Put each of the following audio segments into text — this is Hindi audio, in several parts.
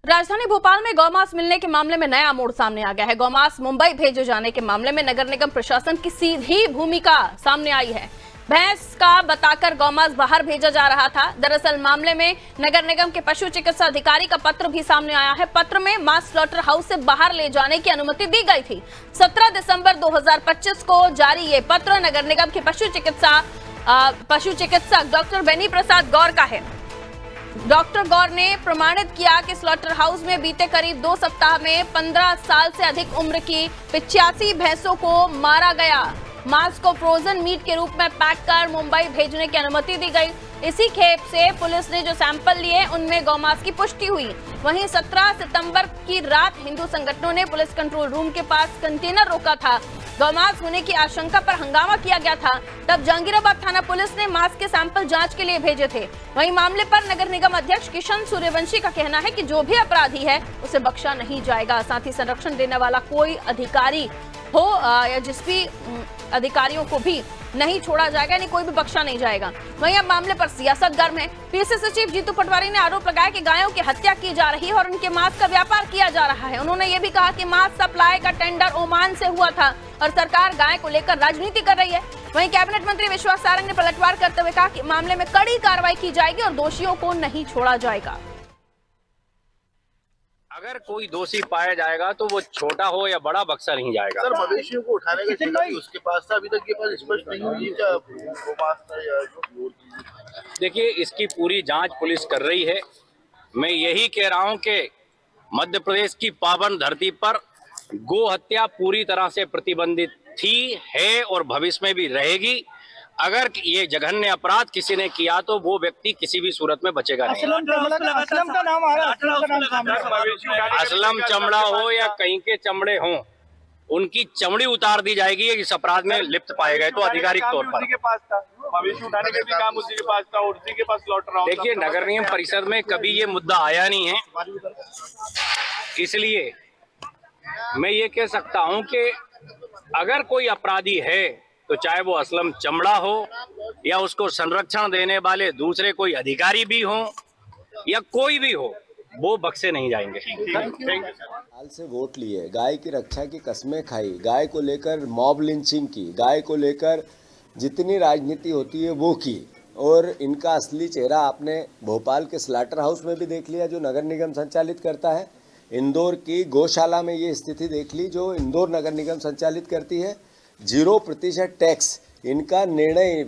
राजधानी भोपाल में गौमांस मिलने के मामले में नया मोड़ सामने आ गया है। गौमांस मुंबई भेजे जाने के मामले में नगर निगम प्रशासन की सीधी भूमिका सामने आई है। भैंस का बताकर गौमांस बाहर भेजा जा रहा था। दरअसल मामले में नगर निगम के पशु चिकित्सा अधिकारी का पत्र भी सामने आया है। पत्र में मांस स्लॉटर हाउस से बाहर ले जाने की अनुमति दी गई थी। 17 दिसंबर 2025 को जारी ये पत्र नगर निगम के पशु चिकित्सक डॉक्टर बेनी प्रसाद गौर का है। डॉक्टर गौर ने प्रमाणित किया कि स्लॉटर हाउस में बीते करीब 2 सप्ताह में 15 साल से अधिक उम्र की 85 भैंसों को मारा गया। मांस को फ्रोजन मीट के रूप में पैक कर मुंबई भेजने की अनुमति दी गई। इसी खेप से पुलिस ने जो सैंपल लिए उनमें गौमांस की पुष्टि हुई। वहीं 17 सितंबर की रात हिंदू संगठनों ने पुलिस कंट्रोल रूम के पास कंटेनर रोका था। गौमांस होने की आशंका पर हंगामा किया गया था। तब जहांगीराबाद थाना पुलिस ने मांस के सैंपल जांच के लिए भेजे थे। वहीं मामले पर नगर निगम अध्यक्ष किशन सूर्यवंशी का कहना है कि जो भी अपराधी है उसे बख्शा नहीं जाएगा। साथ ही संरक्षण देने वाला कोई अधिकारी हो या जिस भी अधिकारियों को भी नहीं छोड़ा जाएगा, यानी कोई भी बख्शा नहीं जाएगा। वहीं अब मामले पर सियासत गर्म है। पीसीसी चीफ जीतू पटवारी ने आरोप लगाया कि गायों की हत्या की जा रही है और उनके मांस का व्यापार किया जा रहा है। उन्होंने ये भी कहा कि मांस सप्लाई का टेंडर ओमान से हुआ था और सरकार गाय को लेकर राजनीति कर रही है। वहीं कैबिनेट मंत्री विश्वास सारंग ने पलटवार करते हुए कहा कि मामले में कड़ी कार्रवाई की जाएगी और दोषियों को नहीं छोड़ा जाएगा। अगर कोई दोषी पाया जाएगा तो वो छोटा हो या बड़ा बख्शा नहीं जाएगा। सर, मवेशियों को उठाने का जगह भी उसके पास था, अभी तक ये बात स्पष्ट नहीं हुई क्या गोमांस था या जो। देखिए, इसकी पूरी जांच पुलिस कर रही है। मैं यही कह रहा हूं कि मध्य प्रदेश की पावन धरती पर गो हत्या पूरी तरह से प्रतिबंधित थी, है और भविष्य में भी रहेगी। अगर ये जघन्य अपराध किसी ने किया तो वो व्यक्ति किसी भी सूरत में बचेगा नहीं। असलम का नाम आ रहा है। असलम चमड़ा हो या कहीं के चमड़े हों, उनकी चमड़ी उतार दी जाएगी इस अपराध में लिप्त पाए गए तो आधिकारिक तौर पर। मवेशी उठाने का भी काम उसी के पास था और उसी के पास लौट रहा हूं। देखिए, नगर निगम परिषद में कभी ये मुद्दा आया नहीं है, इसलिए मैं ये कह सकता हूं कि अगर कोई अपराधी है तो चाहे वो असलम चमड़ा हो या उसको संरक्षण देने वाले दूसरे कोई अधिकारी भी हो या कोई भी हो, वो बख्शे नहीं जाएंगे। साल से वोट लिए, गाय की रक्षा की कस्में खाई, गाय को लेकर मॉब लिंचिंग की, गाय को लेकर जितनी राजनीति होती है वो की, और इनका असली चेहरा आपने भोपाल के स्लॉटर हाउस में भी देख लिया जो नगर निगम संचालित करता है। इंदौर की गौशाला में ये स्थिति देख ली जो इंदौर नगर निगम संचालित करती है। 0% टैक्स इनका निर्णय,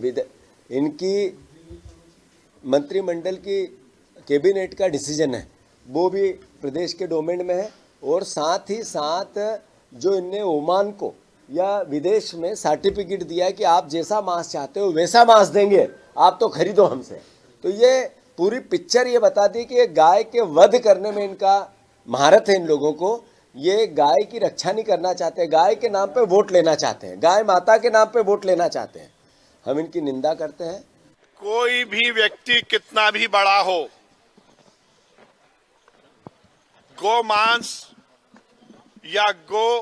इनकी मंत्रिमंडल की कैबिनेट का डिसीजन है, वो भी प्रदेश के डोमेन में है। और साथ ही साथ जो इनने ओमान को या विदेश में सर्टिफिकेट दिया है कि आप जैसा मांस चाहते हो वैसा मांस देंगे, आप तो खरीदो हमसे। तो ये पूरी पिक्चर ये बता दी कि गाय के वध करने में इनका महारत है। इन लोगों को ये गाय की रक्षा नहीं करना चाहते, गाय के नाम पे वोट लेना चाहते हैं, गाय माता के नाम पे वोट लेना चाहते हैं। हम इनकी निंदा करते हैं। कोई भी व्यक्ति कितना भी बड़ा हो, गो मांस या गो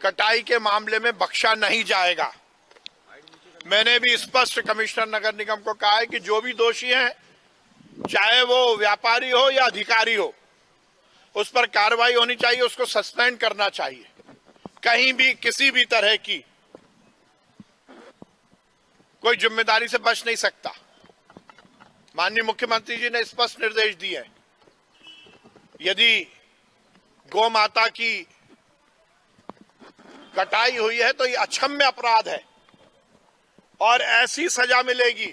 कटाई के मामले में बख्शा नहीं जाएगा। मैंने भी स्पष्ट कमिश्नर नगर निगम को कहा है कि जो भी दोषी हैं, चाहे वो व्यापारी हो या अधिकारी हो, उस पर कार्रवाई होनी चाहिए, उसको सस्पेंड करना चाहिए। कहीं भी किसी भी तरह की कोई जिम्मेदारी से बच नहीं सकता। माननीय मुख्यमंत्री जी ने स्पष्ट निर्देश दिए हैं, यदि गौ माता की कटाई हुई है तो ये अक्षम्य अपराध है और ऐसी सजा मिलेगी।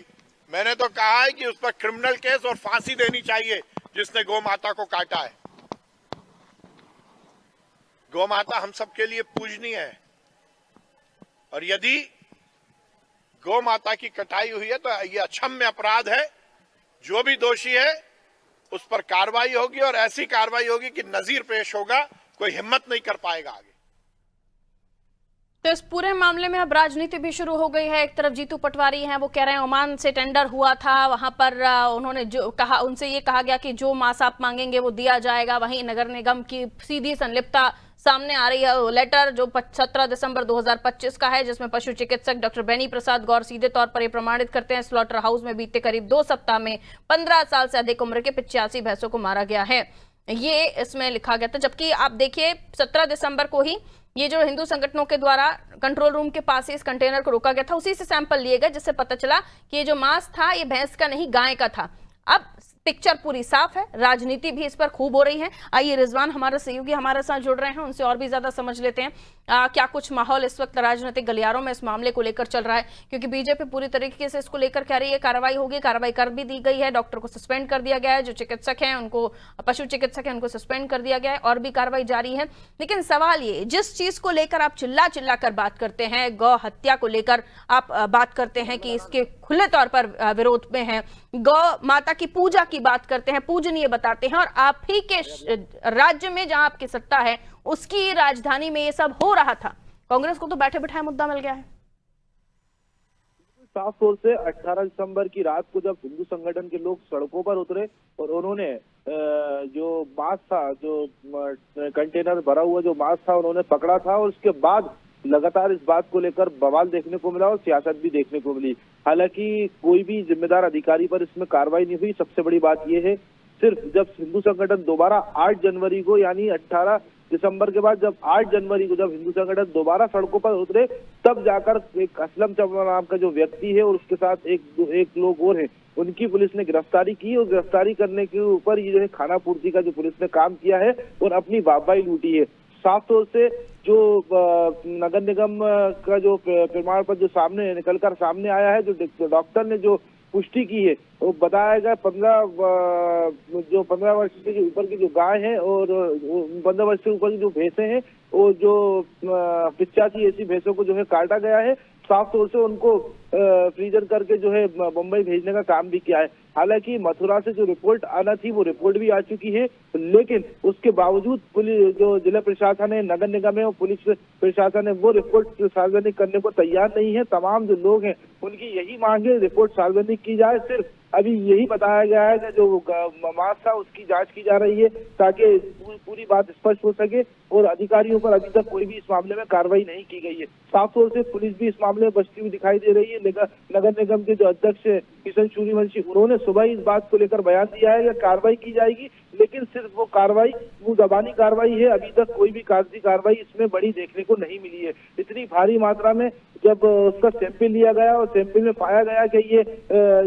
मैंने तो कहा है कि उस पर क्रिमिनल केस और फांसी देनी चाहिए जिसने गौ माता को काटा है। गौ माता हम सबके लिए पूजनीय है और यदि गौ माता की कटाई हुई है तो ये अक्षम्य अपराध है। जो भी दोषी है उस पर कार्रवाई होगी और ऐसी कार्रवाई होगी कि नजीर पेश होगा, कोई हिम्मत नहीं कर पाएगा आगे। तो इस पूरे मामले में अब राजनीति भी शुरू हो गई है। एक तरफ जीतू पटवारी हैं, वो कह रहे हैं ओमान से टेंडर हुआ था, वहां पर उन्होंने जो कहा, उनसे ये कहा गया कि जो मांस आप मांगेंगे वो दिया जाएगा। वहीं नगर निगम की सीधी संलिप्तता सामने आ रही है। लेटर जो 17 दिसंबर 2025 का है, जिसमें पशु चिकित्सक डॉक्टर बेनी प्रसाद गौर सीधे तौर पर ये प्रमाणित करते हैं स्लॉटर हाउस में बीते करीब 2 सप्ताह में 15 साल से अधिक उम्र के 85 भैंसों को मारा गया है, ये इसमें लिखा गया था। जबकि आप देखिए 17 दिसंबर को ही ये जो हिंदू संगठनों के द्वारा कंट्रोल रूम के पास ही इस कंटेनर को रोका गया था, उसी से सैंपल लिए गए, जिससे पता चला कि ये जो मांस था ये भैंस का नहीं गाय का था। अब पिक्चर पूरी साफ है, राजनीति भी इस पर खूब हो रही है। आइए रिजवान हमारे सहयोगी हमारे साथ जुड़ रहे हैं, उनसे और भी ज्यादा समझ लेते हैं क्या कुछ माहौल इस वक्त राजनीतिक गलियारों में इस मामले को लेकर चल रहा है, क्योंकि बीजेपी पूरी तरीके से इसको लेकर कह रही है कार्रवाई होगी, कार्रवाई कर भी दी गई है। डॉक्टर को सस्पेंड कर दिया गया है, जो चिकित्सक हैं उनको, पशु चिकित्सक हैं उनको सस्पेंड कर दिया गया है, और भी कार्रवाई जारी है। लेकिन सवाल ये, जिस चीज को लेकर आप चिल्ला चिल्ला कर बात करते हैं, गौ हत्या को लेकर आप बात करते हैं कि इसके खुले तौर पर विरोध में है, गौ माता की पूजा की बात करते हैं, पूजनीय बताते हैं, और आप ही के राज्य में जहां आपकी सत्ता है उसकी राजधानी में ये सब हो रहा था। कांग्रेस को तो बैठे बिठाए मुद्दा मिल गया है। साफ तौर से 18 दिसंबर की रात को जब हिंदू संगठन के लोग सड़कों पर उतरे और उन्होंने जो मांस था, जो कंटेनर भरा हुआ जो मांस था उन्होंने पकड़ा था, और उसके बाद लगातार इस बात को लेकर बवाल देखने को मिला और सियासत भी देखने को मिली। हालांकि कोई भी जिम्मेदार अधिकारी पर इसमें कार्रवाई नहीं हुई। सबसे बड़ी बात यह है, सिर्फ जब हिंदू संगठन दोबारा 8 जनवरी को, यानी 18 दिसंबर के बाद जब 8 जनवरी को जब हिंदू संगठन दोबारा सड़कों पर उतरे, तब जाकर एक असलम चमड़ा नाम का जो व्यक्ति है और उसके साथ एक लोग और हैं, उनकी पुलिस ने गिरफ्तारी की, और गिरफ्तारी करने के ऊपर ये जो है खाना पूर्ति का जो पुलिस ने काम किया है और अपनी वाहवाही लूटी है। साफ तौर से जो नगर निगम का जो प्रमाण पत्र जो सामने निकलकर सामने आया है, जो डॉक्टर ने जो पुष्टि की है, वो बताया गया 15 वर्ष से ऊपर की जो गाय है और 15 वर्ष से ऊपर की जो भैंसें हैं, और जो 85 ऐसी भैंसों को जो है काटा गया है। साफ तौर से उनको फ्रीजर करके जो है मुंबई भेजने का काम भी किया है। हालांकि मथुरा से जो रिपोर्ट आना थी वो रिपोर्ट भी आ चुकी है, लेकिन उसके बावजूद पुलिस, जो जिला प्रशासन है, नगर निगम है और पुलिस प्रशासन है, वो रिपोर्ट सार्वजनिक करने को तैयार नहीं है। तमाम जो लोग हैं उनकी यही मांग है, रिपोर्ट सार्वजनिक की जाए। सिर्फ अभी यही बताया गया है कि जो मांस था उसकी जांच की जा रही है, ताकि पूरी बात स्पष्ट हो सके, और अधिकारियों पर अभी तक कोई भी इस मामले में कार्रवाई नहीं की गई है। साफ तौर से पुलिस भी इस मामले में बचती हुई दिखाई दे रही है। नगर निगम के जो अध्यक्ष किशन सूर्यवंशी, उन्होंने सुबह इस बात को लेकर बयान दिया है कि कार्रवाई की जाएगी, लेकिन सिर्फ वो कार्रवाई मुंह जबानी कार्रवाई है। अभी तक कोई भी कागजी कार्रवाई इसमें बड़ी देखने को नहीं मिली है। इतनी भारी मात्रा में जब उसका सैंपल लिया गया और सैंपल में पाया गया कि ये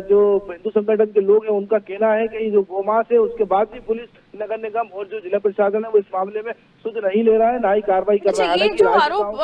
जो हिंदू संगठन के लोग हैं उनका कहना है कि जो गोमांस है, उसके बाद भी पुलिस, नगर निगम और जो जिला प्रशासन है वो इस मामले में सुध नहीं ले रहा है, ना ही कार्रवाई कर रहा है। ये जो आरोप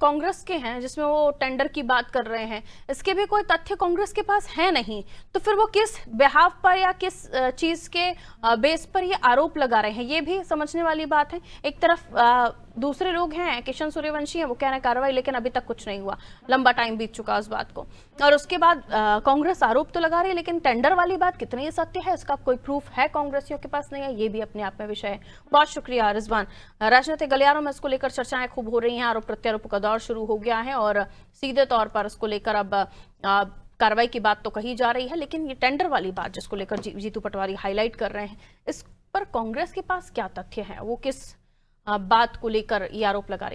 कांग्रेस के हैं, जिसमें वो टेंडर की बात कर रहे हैं, इसके भी कोई तथ्य कांग्रेस के पास है नहीं, तो फिर वो किस बिहाफ पर या किस चीज के बेस पर ये आरोप लगा रहे हैं, ये भी समझने वाली बात है। एक तरफ दूसरे लोग हैं, किशन सूर्यवंशी हैं, वो कह रहे हैं कार्रवाई, लेकिन अभी तक कुछ नहीं हुआ, लंबा टाइम बीत चुका उस बात को। और उसके बाद कांग्रेस आरोप तो लगा रही है, लेकिन टेंडर वाली बात कितनी सत्य है, इसका कोई प्रूफ है कांग्रेसियों के पास नहीं है, ये भी अपने आप में विषय है। बहुत शुक्रिया रिजवान। राजनीतिक गलियारों में इसको लेकर चर्चाएं खूब हो रही हैं, आरोप प्रत्यारोप का दौर शुरू हो गया है, और सीधे तौर पर इसको लेकर अब कार्रवाई की बात तो कही जा रही है, लेकिन ये टेंडर वाली बात जिसको लेकर जीतू पटवारी हाईलाइट कर रहे हैं, इस पर कांग्रेस के पास क्या तथ्य है, वो किस बात को लेकर ये आरोप लगा रही है।